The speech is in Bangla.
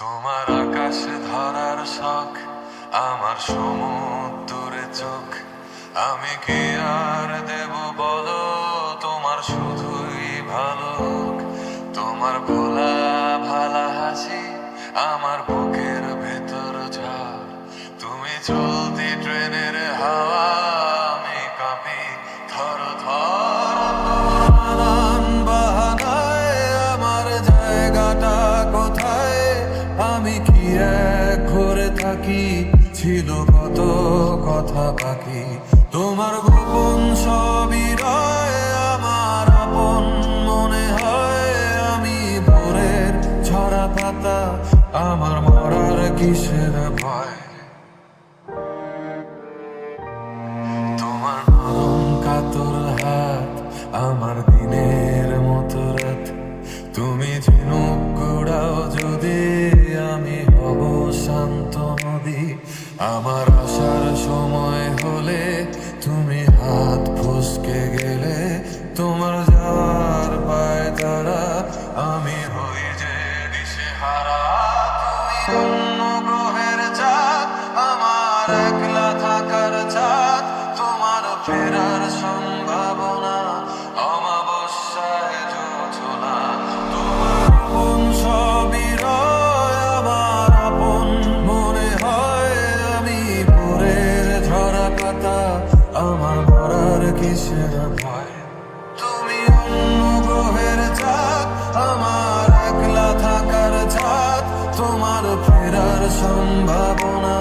তোমার আকাশে ধরার শখ, আমার সমুদ্রে চোখ। আমি কি আর দেব বলো, তোমার শুধুই ভালো হোক। তোমার ভোলা ভালা হাসি আমার বুকের ভেতর ঝড়। তুমি চলতি ট্রেনের হাওয়া, আমি কাঁপি থর থর। নানান বাহানায় আমার জায়গাটা কোথায়, আমি কি এক ঘরে থাকি, ছিল কত কথা বাকি। তোমার গোপন সবই রয় আমার আপন মনে হয়। আমি ভোরের ঝরা পাতা, আমার মরার কিসের ভয়। তোমার নরম কাতর হাত, আমার দিনের মতো রাত। তুমি ঝিনুক কুড়াও যদি, আমি হব শান্ত নদী। আমার আসার সময় হলে তুমি হাত ফসকে গেলে, তোমার যাওয়ার পায় তারা, আমি হই যে দিশেহারা। তুমি অন্য গ্রহের চাঁদ, আমার একলা থাকার চাঁদ। তোমার ফেরার সম্ভাবনা অমাবস্যায় জোছনা। তোমার আপন সবই রয় আমার আপন মনে হয়। আমি ভোরের ঝরা পাতা, আমার মরার কিসের ভয়। তুমি অন্য গ্রহের চাঁদ, আমার একলা থাকার চাঁদ। তোমার ফেরার সম্ভাবনা